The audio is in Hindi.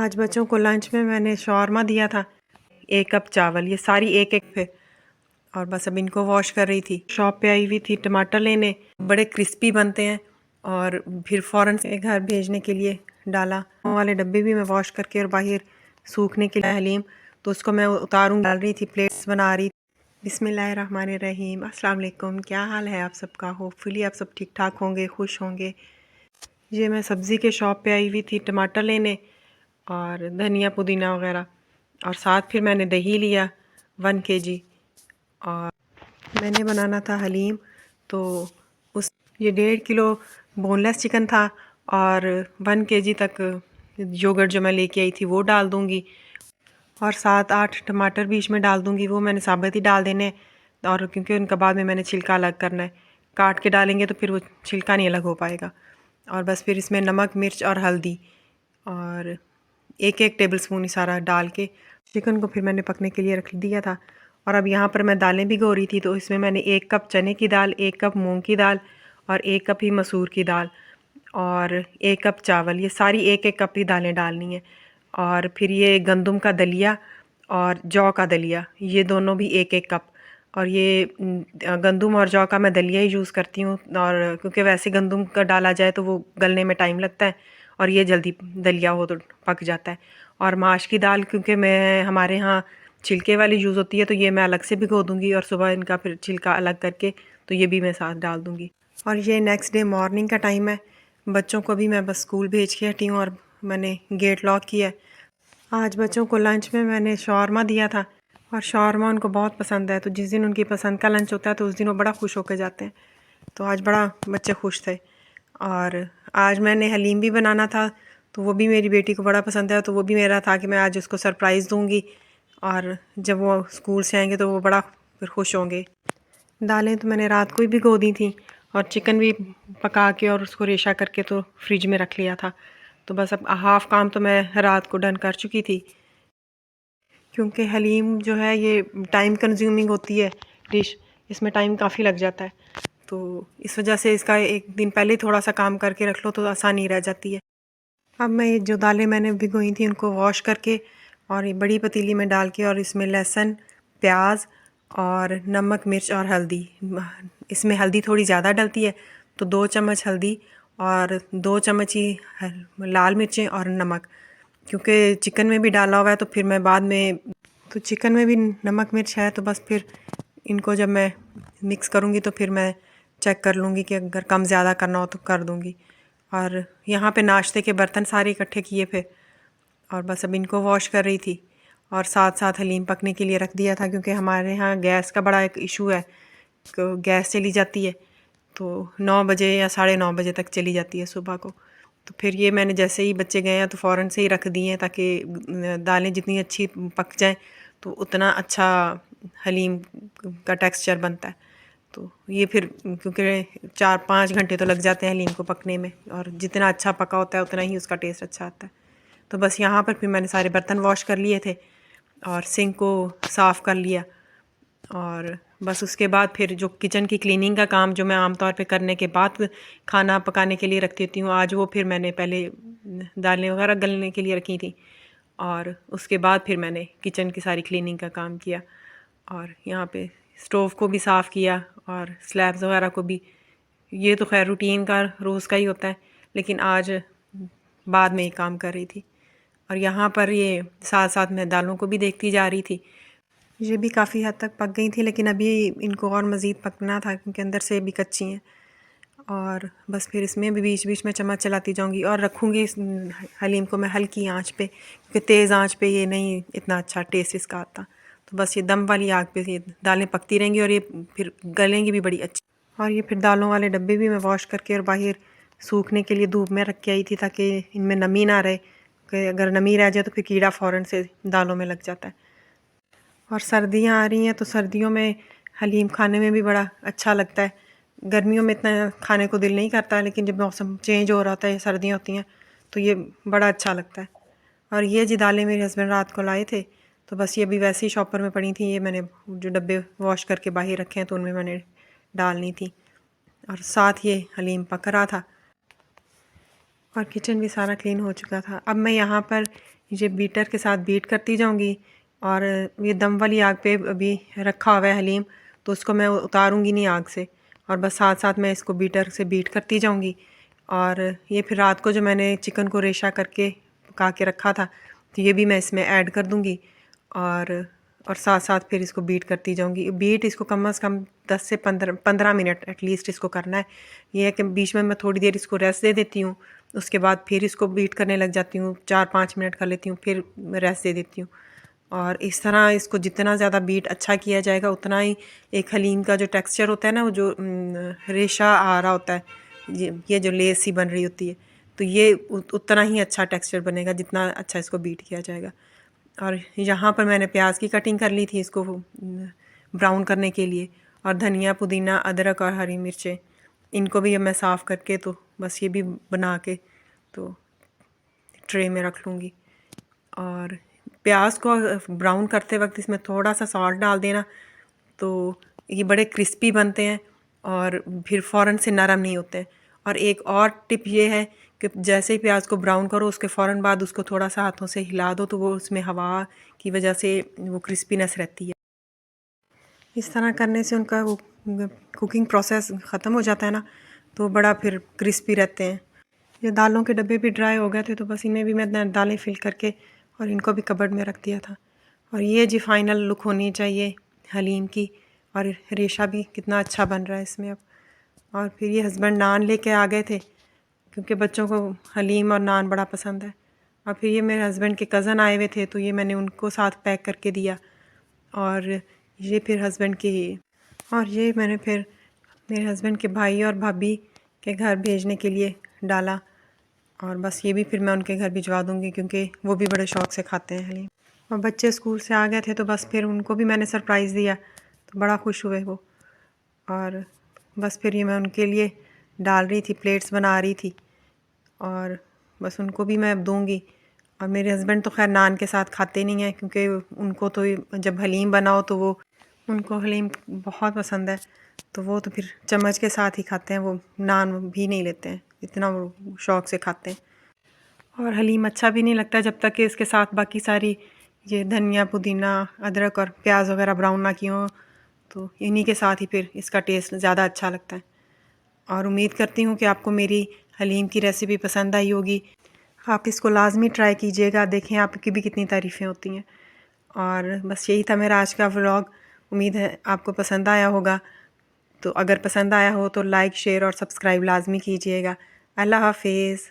आज बच्चों को लंच में मैंने शौरमा दिया था। 1 कप चावल, ये सारी एक थे और बस अब इनको वॉश कर रही थी। शॉप पे आई हुई थी टमाटर लेने, बड़े क्रिस्पी बनते हैं। और फिर फ़ौरन से घर भेजने के लिए डाला। वो वाले डब्बे भी मैं वॉश करके और बाहर सूखने के लिए हलीम, तो उसको मैं उतारूँ डाल रही थी, प्लेट्स बना रही। बिस्मिल्लाहिर्रहमानिर्रहीम। अस्सलाम वालेकुम, क्या हाल है आप सबका? होपफुली आप सब ठीक ठाक होंगे, खुश होंगे। ये मैं सब्ज़ी के शॉप पे आई हुई थी टमाटर लेने और धनिया पुदीना वगैरह, और साथ फिर मैंने दही लिया 1 kg। और मैंने बनाना था हलीम, तो उस ये 1.5 किलो बोनलेस चिकन था और 1 kg तक योगर्ट जो मैं लेके आई थी वो डाल दूँगी, और 7-8 टमाटर भी इसमें डाल दूँगी। वो मैंने साबित ही डाल देने, और क्योंकि उनका बाद में मैंने छिलका अलग करना है। काट के डालेंगे तो फिर वो छिलका नहीं अलग हो पाएगा। और बस फिर इसमें नमक, मिर्च और हल्दी और 1-1 टेबल स्पून ही सारा डाल के चिकन को फिर मैंने पकने के लिए रख दिया था। और अब यहाँ पर मैं दालें भिगो रही थी, तो इसमें मैंने 1 कप चने की दाल, 1 कप मूंग की दाल और 1 कप ही मसूर की दाल और 1 कप चावल, ये सारी 1-1 कप ही दालें डालनी है। और फिर ये गंदम का दलिया और जौ का दलिया, ये दोनों भी 1-1 कप। और ये गंदम और जौ का मैं दलिया ही यूज़ करती हूँ, और क्योंकि वैसे गंदम का डाला जाए तो वो गलने में टाइम लगता है और ये जल्दी दलिया हो तो पक जाता है। और माश की दाल क्योंकि मैं हमारे यहाँ छिलके वाली यूज़ होती है, तो ये मैं अलग से भिगो दूँगी और सुबह इनका फिर छिलका अलग करके तो ये भी मैं साथ डाल दूँगी। और ये नेक्स्ट डे मॉर्निंग का टाइम है। बच्चों को भी मैं बस स्कूल भेज के हटी हूँ और मैंने गेट लॉक किया है। आज बच्चों को लंच में मैंने शौरमा दिया था और शौरमा उनको बहुत पसंद है, तो जिस दिन उनकी पसंद का लंच होता है तो उस दिन वो बड़ा खुश होकर जाते हैं। तो आज बड़ा बच्चे खुश थे। और आज मैंने हलीम भी बनाना था, तो वो भी मेरी बेटी को बड़ा पसंद है, तो वो भी मेरा था कि मैं आज उसको सरप्राइज़ दूँगी, और जब वो स्कूल से आएंगे तो वो बड़ा फिर खुश होंगे। दालें तो मैंने रात को ही भिगो दी थी और चिकन भी पका के और उसको रेशा करके तो फ्रिज में रख लिया था। तो बस अब हाफ़ काम तो मैं रात को डन कर चुकी थी, क्योंकि हलीम जो है ये टाइम कंज्यूमिंग होती है डिश, इसमें टाइम काफ़ी लग जाता है। तो इस वजह से इसका एक दिन पहले ही थोड़ा सा काम करके रख लो तो आसानी रह जाती है। अब मैं ये जो दालें मैंने भिगोई थी उनको वॉश करके और ये बड़ी पतीली में डाल के, और इसमें लहसुन, प्याज और नमक, मिर्च और हल्दी, इसमें हल्दी थोड़ी ज़्यादा डलती है तो 2 चम्मच हल्दी और 2 चम्मच ही लाल मिर्चें और नमक, क्योंकि चिकन में भी डाला हुआ है तो फिर मैं बाद में, तो चिकन में भी नमक मिर्च है, तो बस फिर इनको जब मैं मिक्स करूँगी तो फिर मैं चेक कर लूँगी कि अगर कम ज़्यादा करना हो तो कर दूँगी। और यहाँ पे नाश्ते के बर्तन सारे इकट्ठे किए थे और बस अब इनको वॉश कर रही थी, और साथ साथ हलीम पकने के लिए रख दिया था, क्योंकि हमारे यहाँ गैस का बड़ा एक इशू है। गैस चली जाती है तो 9 बजे या 9:30 बजे तक चली जाती है सुबह को। तो फिर ये मैंने जैसे ही बच्चे गए हैं तो फ़ौरन से ही रख दिए हैं, ताकि दालें जितनी अच्छी पक जाएं तो उतना अच्छा हलीम का टेक्सचर बनता है। तो ये फिर क्योंकि 4-5 घंटे तो लग जाते हैं हलीम को पकने में, और जितना अच्छा पका होता है उतना ही उसका टेस्ट अच्छा आता है। तो बस यहाँ पर फिर मैंने सारे बर्तन वॉश कर लिए थे और सिंक को साफ़ कर लिया, और बस उसके बाद फिर जो किचन की क्लीनिंग का काम जो मैं आमतौर पे करने के बाद खाना पकाने के लिए रख देती हूँ, आज वो फिर मैंने पहले दालें वगैरह गलने के लिए रखी थी और उसके बाद फिर मैंने किचन की सारी क्लीनिंग का काम किया। और यहाँ पे स्टोव को भी साफ़ किया और स्लैब्स वगैरह को भी। ये तो खैर रूटीन का रोज़ का ही होता है, लेकिन आज बाद में ये काम कर रही थी। और यहाँ पर ये साथ साथ मैं दालों को भी देखती जा रही थी। ये भी काफ़ी हद तक पक गई थी, लेकिन अभी इनको और मज़ीद पकना था क्योंकि अंदर से भी कच्ची हैं। और बस फिर इसमें भी बीच बीच में चम्मच चलाती जाऊंगी और रखूँगी इस हलीम को मैं हल्की आंच पे, क्योंकि तेज़ आंच पे ये नहीं इतना अच्छा टेस्ट इसका आता। तो बस ये दम वाली आग पे ये दालें पकती रहेंगी और ये फिर गलेंगी भी बड़ी अच्छी। और ये फिर दालों वाले डब्बे भी मैं वॉश करके और बाहर सूखने के लिए धूप में रख के आई थी, ताकि इनमें नमी ना रहे, कि अगर नमी रह जाए तो फिर कीड़ा फ़ौरन से दालों में लग जाता है। और सर्दियाँ आ रही हैं तो सर्दियों में हलीम खाने में भी बड़ा अच्छा लगता है। गर्मियों में इतना खाने को दिल नहीं करता, लेकिन जब मौसम चेंज हो रहा होता है, सर्दियाँ होती हैं, तो ये बड़ा अच्छा लगता है। और ये जी दालें मेरे हस्बैंड रात को लाए थे, तो बस ये भी वैसे ही शॉपर में पड़ी थी। ये मैंने जो डब्बे वॉश करके बाहर रखे हैं तो उनमें मैंने डालनी थी, और साथ ये हलीम पक रहा था और किचन भी सारा क्लीन हो चुका था। अब मैं यहाँ पर ये बीटर के साथ बीट करती जाऊंगी। और ये दम वाली आग पे अभी रखा हुआ है हलीम, तो उसको मैं उतारूंगी नहीं आग से, और बस साथ साथ मैं इसको बीटर से बीट करती जाऊंगी। और ये फिर रात को जो मैंने चिकन को रेशा करके पका के रखा था, तो ये भी मैं इसमें ऐड कर दूंगी। और साथ साथ फिर इसको बीट करती जाऊंगी। बीट इसको कम से कम 10 से 15 मिनट एटलीस्ट इसको करना है। ये है कि बीच में मैं थोड़ी देर इसको रेस्ट दे देती हूँ, उसके बाद फिर इसको बीट करने लग जाती हूँ, 4-5 मिनट कर लेती हूँ, फिर रेस्ट दे देती हूँ। और इस तरह इसको जितना ज़्यादा बीट अच्छा किया जाएगा, उतना ही एक हलीम का जो टेक्सचर होता है ना, वो जो रेशा आ रहा होता है, ये जो लेस सी बन रही होती है, तो ये उतना ही अच्छा टेक्सचर बनेगा जितना अच्छा इसको बीट किया जाएगा। और यहाँ पर मैंने प्याज की कटिंग कर ली थी इसको ब्राउन करने के लिए, और धनिया, पुदीना, अदरक और हरी मिर्चें, इनको भी अब मैं साफ़ करके तो बस ये भी बना के तो ट्रे में रख लूँगी। और प्याज को ब्राउन करते वक्त इसमें थोड़ा सा सॉल्ट डाल देना, तो ये बड़े क्रिस्पी बनते हैं और फिर फ़ौरन से नरम नहीं होते हैं। और एक और टिप ये है कि जैसे ही प्याज को ब्राउन करो, उसके फ़ौरन बाद उसको थोड़ा सा हाथों से हिला दो, तो वो उसमें हवा की वजह से वो क्रिस्पीनेस रहती है। इस तरह करने से उनका वो कुकिंग प्रोसेस ख़त्म हो जाता है ना, तो बड़ा फिर क्रिस्पी रहते हैं। ये दालों के डब्बे भी ड्राई हो गए थे, तो बस इनमें भी मैं दालें फिल करके और इनको भी कबर्ड में रख दिया था। और ये जी फाइनल लुक होनी चाहिए हलीम की। और रेशा भी कितना अच्छा बन रहा है इसमें अब। और फिर ये हस्बैंड नान लेके आ गए थे, क्योंकि बच्चों को हलीम और नान बड़ा पसंद है। और फिर ये मेरे हस्बैंड के कज़न आए हुए थे, तो ये मैंने उनको साथ पैक करके दिया। और ये फिर हस्बैंड के और ये मैंने फिर मेरे हस्बैंड के भाई और भाभी के घर भेजने के लिए डाला। और बस ये भी फिर मैं उनके घर भिजवा दूँगी, क्योंकि वो भी बड़े शौक़ से खाते हैं हलीम। और बच्चे स्कूल से आ गए थे, तो बस फिर उनको भी मैंने सरप्राइज़ दिया, तो बड़ा खुश हुए वो। और बस फिर ये मैं उनके लिए डाल रही थी, प्लेट्स बना रही थी, और बस उनको भी मैं अब दूँगी। और मेरे हस्बैंड तो खैर नान के साथ खाते नहीं हैं, क्योंकि उनको तो जब हलीम बनाओ तो वो उनको हलीम बहुत पसंद है, तो वो तो फिर चम्मच के साथ ही खाते हैं, वो नान भी नहीं लेते हैं, इतना वो शौक़ से खाते हैं। और हलीम अच्छा भी नहीं लगता जब तक कि इसके साथ बाकी सारी ये धनिया, पुदीना, अदरक और प्याज वगैरह ब्राउन ना किए हों, तो इन्हीं के साथ ही फिर इसका टेस्ट ज़्यादा अच्छा लगता है। और उम्मीद करती हूँ कि आपको मेरी हलीम की रेसिपी पसंद आई होगी। आप इसको लाज़मी ट्राई कीजिएगा, देखें आपकी भी कितनी तारीफ़ें होती हैं। और बस यही था मेरा आज का व्लॉग। उम्मीद है आपको पसंद आया होगा। तो अगर पसंद आया हो तो लाइक, शेयर और सब्सक्राइब लाज़मी कीजिएगा। अल्लाह हाफ़िज़।